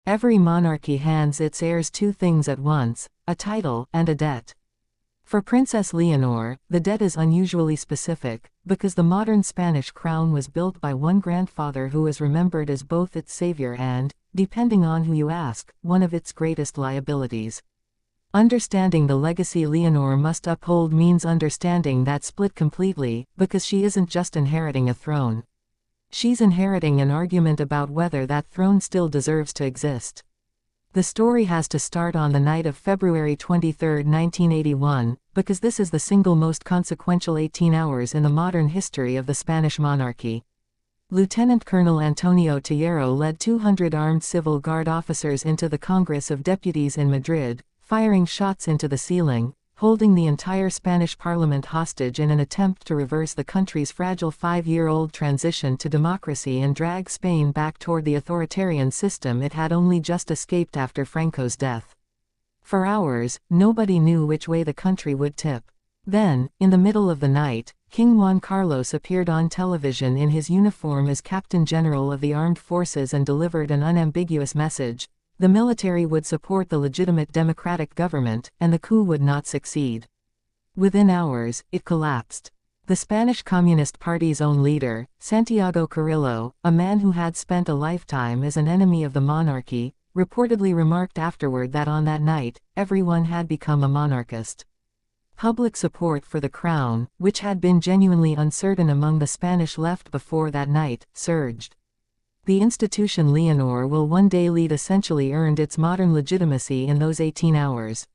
Every monarchy hands its heirs two things at once, a title and a debt. For Princess Leonor, the debt is unusually specific, because the modern Spanish crown was built by one grandfather who is remembered as both its savior and, depending on who you ask, one of its greatest liabilities. Understanding the legacy Leonor must uphold means understanding that split completely, because she isn't just inheriting a throne. She's inheriting an argument about whether that throne still deserves to exist. The story has to start on the night of February 23, 1981, because this is the single most consequential 18 hours in the modern history of the Spanish monarchy. Lieutenant Colonel Antonio Tellero led 200 armed civil guard officers into the Congress of Deputies in Madrid, firing shots into the ceiling, holding the entire Spanish parliament hostage in an attempt to reverse the country's fragile 5-year-old transition to democracy and drag Spain back toward the authoritarian system it had only just escaped after Franco's death. For hours, nobody knew which way the country would tip. Then, in the middle of the night, King Juan Carlos appeared on television in his uniform as Captain General of the Armed Forces and delivered an unambiguous message. The military would support the legitimate democratic government, and the coup would not succeed. Within hours, it collapsed. The Spanish Communist Party's own leader, Santiago Carrillo, a man who had spent a lifetime as an enemy of the monarchy, reportedly remarked afterward that on that night, everyone had become a monarchist. Public support for the crown, which had been genuinely uncertain among the Spanish left before that night, surged. The institution Leonor will one day lead essentially earned its modern legitimacy in those 18 hours.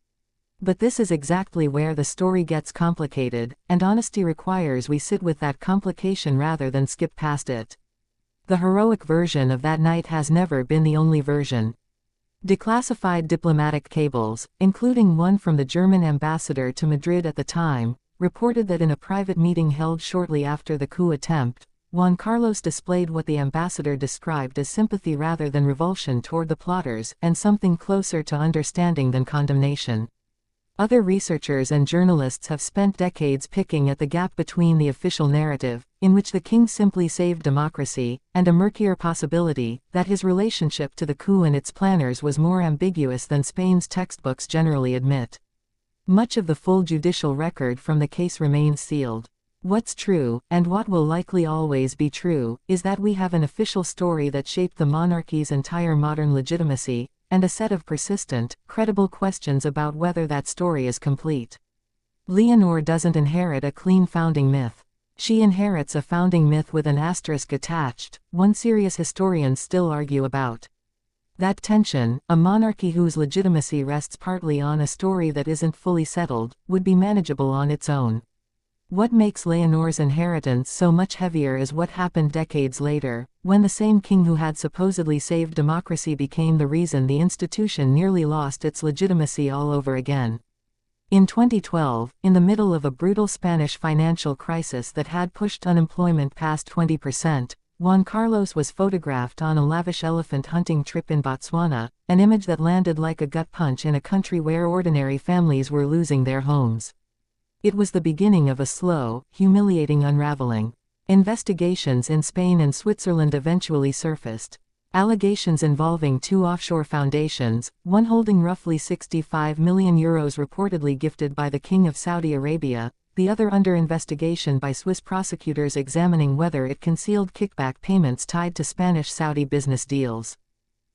But this is exactly where the story gets complicated, and honesty requires we sit with that complication rather than skip past it. The heroic version of that night has never been the only version. Declassified diplomatic cables, including one from the German ambassador to Madrid at the time, reported that in a private meeting held shortly after the coup attempt, Juan Carlos displayed what the ambassador described as sympathy rather than revulsion toward the plotters, and something closer to understanding than condemnation. Other researchers and journalists have spent decades picking at the gap between the official narrative, in which the king simply saved democracy, and a murkier possibility, that his relationship to the coup and its planners was more ambiguous than Spain's textbooks generally admit. Much of the full judicial record from the case remains sealed. What's true, and what will likely always be true, is that we have an official story that shaped the monarchy's entire modern legitimacy, and a set of persistent, credible questions about whether that story is complete. Leonor doesn't inherit a clean founding myth. She inherits a founding myth with an asterisk attached, one serious historians still argue about. That tension, a monarchy whose legitimacy rests partly on a story that isn't fully settled, would be manageable on its own. What makes Leonor's inheritance so much heavier is what happened decades later, when the same king who had supposedly saved democracy became the reason the institution nearly lost its legitimacy all over again. In 2012, in the middle of a brutal Spanish financial crisis that had pushed unemployment past 20%, Juan Carlos was photographed on a lavish elephant hunting trip in Botswana, an image that landed like a gut punch in a country where ordinary families were losing their homes. It was the beginning of a slow, humiliating unraveling. Investigations in Spain and Switzerland eventually surfaced. Allegations involving two offshore foundations, one holding roughly €65 million reportedly gifted by the King of Saudi Arabia, the other under investigation by Swiss prosecutors examining whether it concealed kickback payments tied to Spanish-Saudi business deals.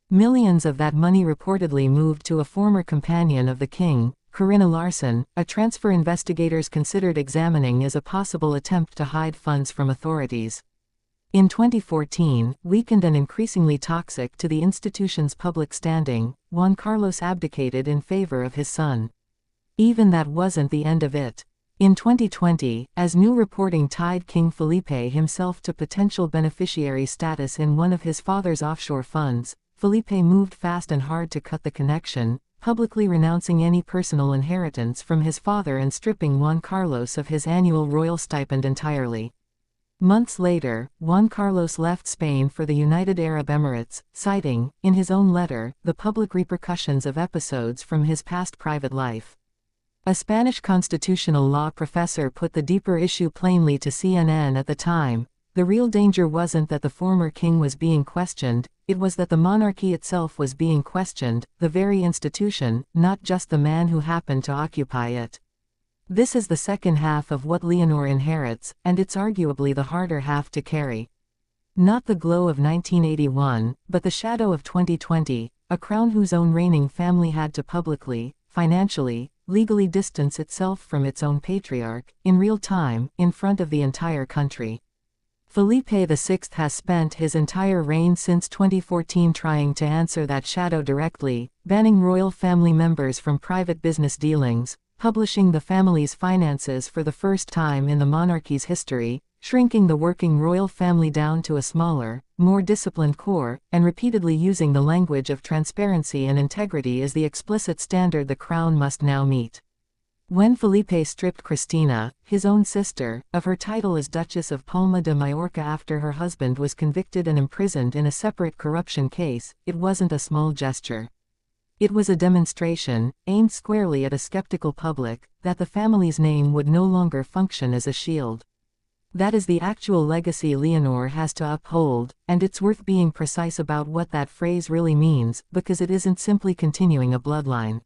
Millions of that money reportedly moved to a former companion of the king, Corinna Larson, a transfer investigators considered examining as a possible attempt to hide funds from authorities. In 2014, weakened and increasingly toxic to the institution's public standing, Juan Carlos abdicated in favor of his son. Even that wasn't the end of it. In 2020, as new reporting tied King Felipe himself to potential beneficiary status in one of his father's offshore funds, Felipe moved fast and hard to cut the connection, publicly renouncing any personal inheritance from his father and stripping Juan Carlos of his annual royal stipend entirely. Months later, Juan Carlos left Spain for the United Arab Emirates, citing, in his own letter, the public repercussions of episodes from his past private life. A Spanish constitutional law professor put the deeper issue plainly to CNN at the time: The real danger wasn't that the former king was being questioned, it was that the monarchy itself was being questioned, the very institution, not just the man who happened to occupy it. This is the second half of what Leonor inherits, and it's arguably the harder half to carry. Not the glow of 1981, but the shadow of 2020, a crown whose own reigning family had to publicly, financially, legally distance itself from its own patriarch, in real time, in front of the entire country. Felipe VI has spent his entire reign since 2014 trying to answer that shadow directly, banning royal family members from private business dealings, publishing the family's finances for the first time in the monarchy's history, shrinking the working royal family down to a smaller, more disciplined core, and repeatedly using the language of transparency and integrity as the explicit standard the crown must now meet. When Felipe stripped Cristina, his own sister, of her title as Duchess of Palma de Mallorca after her husband was convicted and imprisoned in a separate corruption case, it wasn't a small gesture. It was a demonstration, aimed squarely at a skeptical public, that the family's name would no longer function as a shield. That is the actual legacy Leonor has to uphold, and it's worth being precise about what that phrase really means, because it isn't simply continuing a bloodline.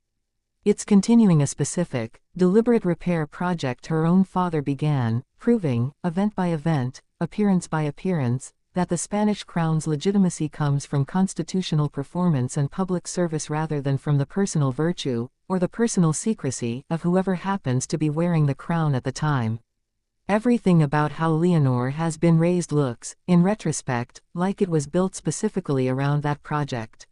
It's continuing a specific, deliberate repair project her own father began, proving, event by event, appearance by appearance, that the Spanish crown's legitimacy comes from constitutional performance and public service rather than from the personal virtue, or the personal secrecy, of whoever happens to be wearing the crown at the time. Everything about how Leonor has been raised looks, in retrospect, like it was built specifically around that project.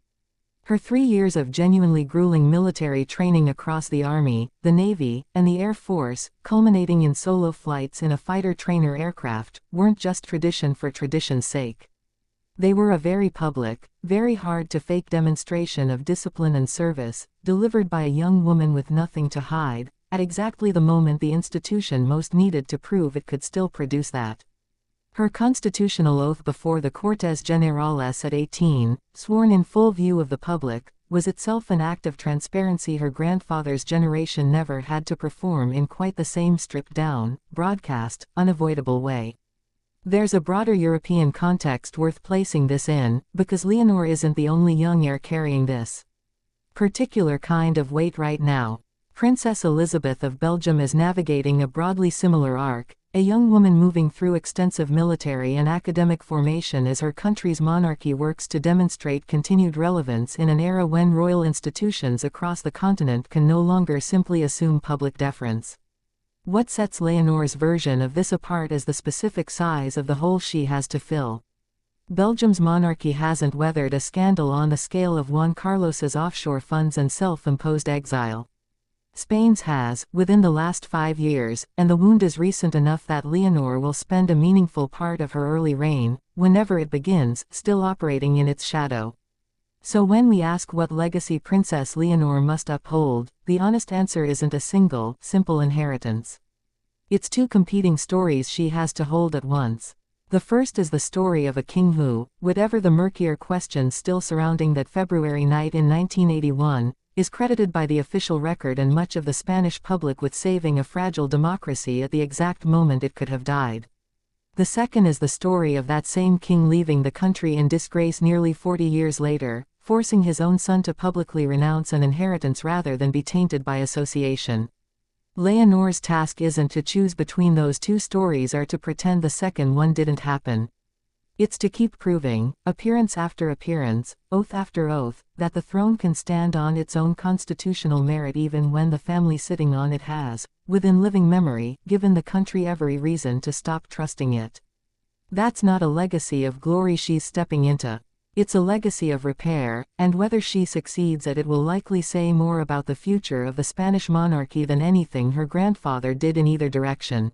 Her 3 years of genuinely grueling military training across the Army, the Navy, and the Air Force, culminating in solo flights in a fighter-trainer aircraft, weren't just tradition for tradition's sake. They were a very public, very hard-to-fake demonstration of discipline and service, delivered by a young woman with nothing to hide, at exactly the moment the institution most needed to prove it could still produce that. Her constitutional oath before the Cortes Generales at 18, sworn in full view of the public, was itself an act of transparency her grandfather's generation never had to perform in quite the same stripped-down, broadcast, unavoidable way. There's a broader European context worth placing this in, because Leonor isn't the only young heir carrying this particular kind of weight right now. Princess Elizabeth of Belgium is navigating a broadly similar arc, a young woman moving through extensive military and academic formation as her country's monarchy works to demonstrate continued relevance in an era when royal institutions across the continent can no longer simply assume public deference. What sets Leonor's version of this apart is the specific size of the hole she has to fill. Belgium's monarchy hasn't weathered a scandal on the scale of Juan Carlos's offshore funds and self-imposed exile. Spain's has, within the last 5 years, and the wound is recent enough that Leonor will spend a meaningful part of her early reign, whenever it begins, still operating in its shadow. So when we ask what legacy Princess Leonor must uphold, the honest answer isn't a single, simple inheritance. It's 2 competing stories she has to hold at once. The first is the story of a king who, whatever the murkier questions still surrounding that February night in 1981, is credited by the official record and much of the Spanish public with saving a fragile democracy at the exact moment it could have died. The second is the story of that same king leaving the country in disgrace nearly 40 years later, forcing his own son to publicly renounce an inheritance rather than be tainted by association. Leonor's task isn't to choose between those 2 stories or to pretend the second one didn't happen. It's to keep proving, appearance after appearance, oath after oath, that the throne can stand on its own constitutional merit even when the family sitting on it has, within living memory, given the country every reason to stop trusting it. That's not a legacy of glory she's stepping into. It's a legacy of repair, and whether she succeeds at it will likely say more about the future of the Spanish monarchy than anything her grandfather did in either direction.